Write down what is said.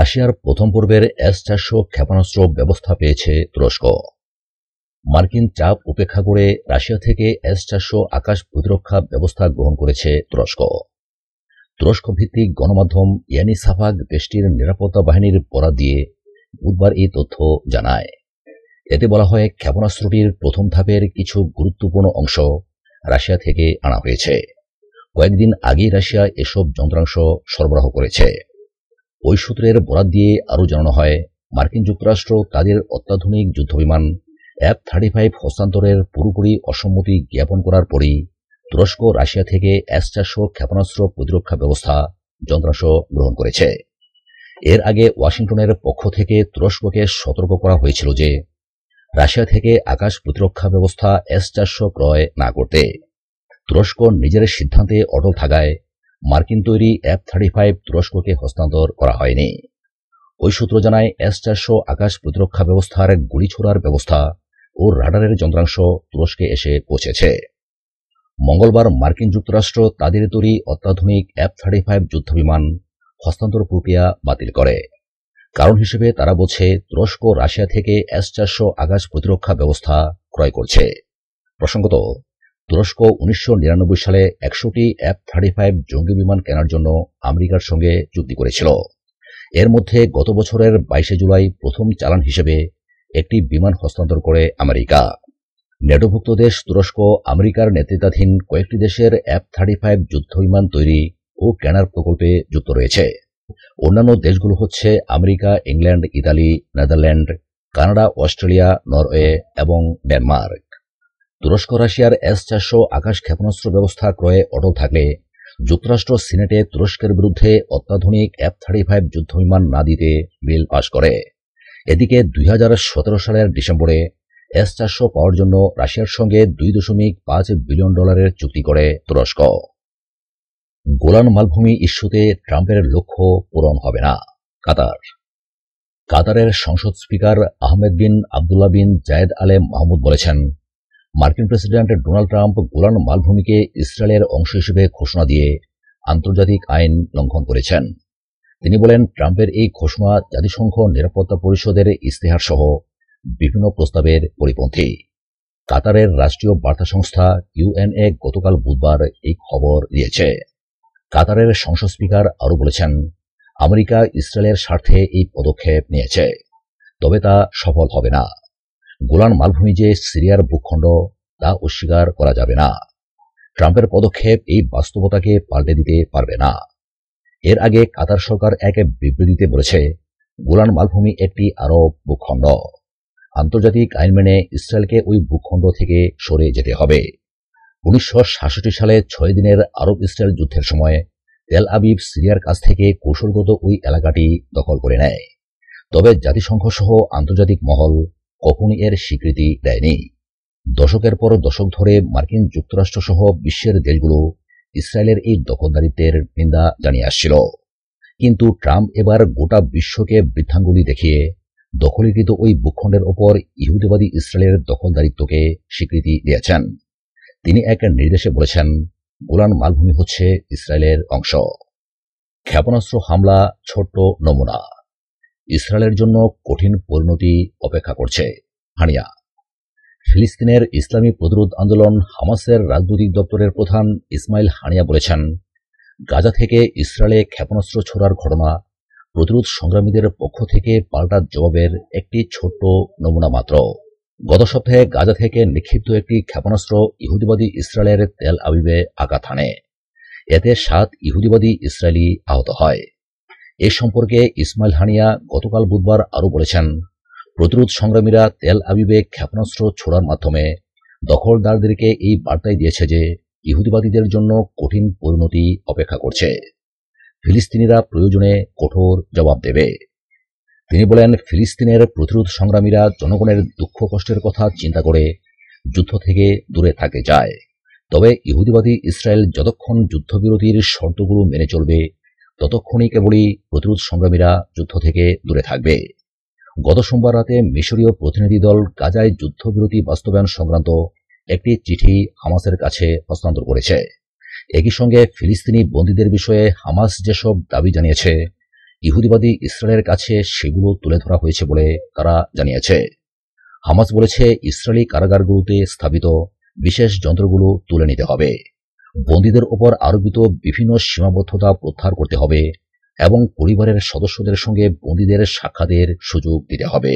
রাশিয়ার প্রথম পর্বের S-400 ক্ষেপণাস্ত্র ব্যবস্থা পেয়েছে তুরস্ক। মার্কিন চাপ উপেক্ষা করে রাশিয়া থেকে S-400 আকাশ প্রতিরক্ষা ব্যবস্থা গ্রহণ করেছে তুরস্ক। তুরস্ক ভিত্তিক গণমাধ্যম ইয়ানি সাফাক দেশটির নিরাপত্তা বাহিনীর বরাত দিয়ে বুধবার এই তথ্য জানায়। এতে বলা হয়, ক্ষেপণাস্ত্রটির প্রথম ধাপের কিছু গুরুত্বপূর্ণ অংশ রাশিয়া থেকে আনা হয়েছে। কয়েকদিন আগেই রাশিয়া এসব যন্ত্রাংশ সরবরাহ করেছে। ওই সূত্রের বরাত দিয়ে আরও জানানো হয়, মার্কিন যুক্তরাষ্ট্র তাদের অত্যাধুনিক যুদ্ধবিমান F-35 হস্তান্তরের পুরোপুরি অসম্মতি জ্ঞাপন করার পরই তুরস্ক রাশিয়া থেকে S-400 ক্ষেপণাস্ত্র প্রতিরক্ষা ব্যবস্থা যন্ত্রাংশ গ্রহণ করেছে। এর আগে ওয়াশিংটনের পক্ষ থেকে তুরস্ককে সতর্ক করা হয়েছিল যে রাশিয়া থেকে আকাশ প্রতিরক্ষা ব্যবস্থা S-400 ক্রয় না করতে। তুরস্ক নিজের সিদ্ধান্তে অটল থাকায় মার্কিন তৈরি F-35 তুরস্ককে হস্তান্তর করা হয়নি। ওই সূত্র জানায়, S-400 আকাশ প্রতিরক্ষা ব্যবস্থার গুলি ছোড়ার ব্যবস্থা ও রাডারের যন্ত্রাংশ তুরস্কে এসে পৌঁছেছে। মঙ্গলবার মার্কিন যুক্তরাষ্ট্র তাদের তৈরি অত্যাধুনিক F-35 যুদ্ধবিমান হস্তান্তর প্রক্রিয়া বাতিল করে। কারণ হিসেবে তারা বলছে, তুরস্ক রাশিয়া থেকে S-400 আকাশ প্রতিরক্ষা ব্যবস্থা ক্রয় করছে। প্রসঙ্গত, তুরস্ক 1999 সালে 100টি F-35 জঙ্গি বিমান কেনার জন্য আমেরিকার সঙ্গে চুক্তি করেছিল। এর মধ্যে গত বছরের 22 জুলাই প্রথম চালান হিসেবে একটি বিমান হস্তান্তর করে আমেরিকা। নেটোভুক্ত দেশ তুরস্ক আমেরিকার নেতৃত্বাধীন কয়েকটি দেশের F-35 যুদ্ধবিমান তৈরি ও কেনার প্রকল্পে যুক্ত রয়েছে। অন্যান্য দেশগুলো হচ্ছে America, England, Italy, Netherland, Canada, Australia, Norway এবং ডেনমার্ক। তুরস্ক রাশিয়ার S-400 আকাশ ক্ষেপণাস্ত্র ব্যবস্থা ক্রয়ে অটল থাকলে যুক্তরাষ্ট্র সিনেটে তুরস্কের বিরুদ্ধে অত্যাধুনিক F-35 যুদ্ধবিমান না দিতে বিল পাশ করে। এদিকে 2017 সালের ডিসেম্বরে S-400 পাওয়ার জন্য রাশিয়ার সঙ্গে $2.5 বিলিয়ন চুক্তি করে তুরস্ক। গোলান মালভূমি ইস্যুতে ট্রাম্পের লক্ষ্য পূরণ হবে না। কাতারের সংসদ স্পিকার আহমেদ বিন আবদুল্লাহ বিন জায়েদ আলে মাহমুদ বলেছেন, মার্কিন প্রেসিডেন্ট ডোনাল্ড ট্রাম্প গোলান মালভূমিকে ইসরায়েলের অংশ হিসেবে ঘোষণা দিয়ে আন্তর্জাতিক আইন লঙ্ঘন করেছেন। তিনি বলেন, ট্রাম্পের এই ঘোষণা জাতিসংঘ নিরাপত্তা পরিষদের ইস্তেহার সহ বিভিন্ন প্রস্তাবের পরিপন্থী। কাতারের রাষ্ট্রীয় বার্তা সংস্থা UNA গতকাল বুধবার এই খবর দিয়েছে। কাতারের সংসদ স্পিকার আরও বলেছেন, আমেরিকা ইসরায়েলের স্বার্থে এই পদক্ষেপ নিয়েছে, তবে তা সফল হবে না। গোলান মালভূমি যে সিরিয়ার ভূখণ্ড তা অস্বীকার করা যাবে না। ট্রাম্পের পদক্ষেপ এই বাস্তবতাকে পাল্টে দিতে পারবে না। এর আগে কাতার সরকার এক বিবৃতিতে বলেছে, গোলান মালভূমি একটি আরব ভূখণ্ড। আন্তর্জাতিক আইন মেনে ইসরায়েলকে ওই ভূখণ্ড থেকে সরে যেতে হবে। 1966 সালে 6 দিনের আরব ইসরায়েল যুদ্ধের সময় তেল আবিব সিরিয়ার কাছ থেকে কৌশলগত ওই এলাকাটি দখল করে নেয়। তবে জাতিসংঘ সহ আন্তর্জাতিক মহল কখনই এর স্বীকৃতি দেয়নি। দশকের পর দশক ধরে মার্কিন যুক্তরাষ্ট্র সহ বিশ্বের দেশগুলো ইসরায়েলের এই দখলদারিত্বের নিন্দা জানিয়ে আসছিল। কিন্তু ট্রাম্প এবার গোটা বিশ্বকে বৃদ্ধাঙ্গুলি দেখিয়ে দখলীকৃত ওই ভূখণ্ডের ওপর ইহুদিবাদী ইসরায়েলের দখলদারিত্বকে স্বীকৃতি দিয়েছেন। তিনি এক নির্দেশে বলেছেন, গোলান মালভূমি হচ্ছে ইসরায়েলের অংশ। ক্ষেপণাস্ত্র হামলা ছোট্ট নমুনা, ইসরায়েলের জন্য কঠিন পরিণতি অপেক্ষা করছে। হানিয়া। ফিলিস্তিনের ইসলামী প্রতিরোধ আন্দোলন হামাসের রাজনৈতিক দপ্তরের প্রধান ইসমাইল হানিয়া বলেছেন, গাজা থেকে ইসরায়েলে ক্ষেপণাস্ত্র ছোড়ার ঘটনা প্রতিরোধ সংগ্রামীদের পক্ষ থেকে পাল্টা জবাবের একটি ছোট্ট নমুনা মাত্র। গত সপ্তাহে গাজা থেকে নিক্ষিপ্ত একটি ক্ষেপণাস্ত্র ইহুদিবাদী ইসরায়েলের তেল আবিবে আঘাত হানে। এতে 7 ইহুদিবাদী ইসরায়েলি আহত হয়। এ সম্পর্কে ইসমাইল হানিয়া গতকাল বুধবার আরও বলেছেন, প্রতিরোধ সংগ্রামীরা তেল আবিবে ক্ষেপণাস্ত্র ছোড়ার মাধ্যমে দখলদারদেরকে এই বার্তাই দিয়েছে যে ইহুদিবাদীদের জন্য কঠিন পরিণতি অপেক্ষা করছে। ফিলিস্তিনিরা প্রয়োজনে কঠোর জবাব দেবে। তিনি বলেন, ফিলিস্তিনের প্রতিরোধ সংগ্রামীরা জনগণের দুঃখ কষ্টের কথা চিন্তা করে যুদ্ধ থেকে দূরে থাকতে চায়। তবে ইহুদিবাদী ইসরায়েল যতক্ষণ যুদ্ধবিরতির শর্তগুলো মেনে চলবে, ততক্ষণই কেবলই প্রতিরোধ সংগ্রামীরা যুদ্ধ থেকে দূরে থাকবে। গত সোমবার রাতে মিশরীয় প্রতিনিধি দল গাজায় যুদ্ধবিরতি বাস্তবায়ন সংক্রান্ত একটি চিঠি হামাসের কাছে হস্তান্তর করেছে। একই সঙ্গে ফিলিস্তিনি বন্দীদের বিষয়ে হামাস যেসব দাবি জানিয়েছে, ইহুদিবাদী ইসরায়েলের কাছে সেগুলো তুলে ধরা হয়েছে বলে তারা জানিয়েছে। হামাস বলেছে ইসরায়েলি কারাগারগুলোতে স্থাপিত বিশেষ যন্ত্রগুলো তুলে নিতে হবে, বন্দীদের ওপর আরোপিত বিভিন্ন সীমাবদ্ধতা প্রত্যাহার করতে হবে এবং পরিবারের সদস্যদের সঙ্গে বন্দীদের সাক্ষাতের সুযোগ দিতে হবে।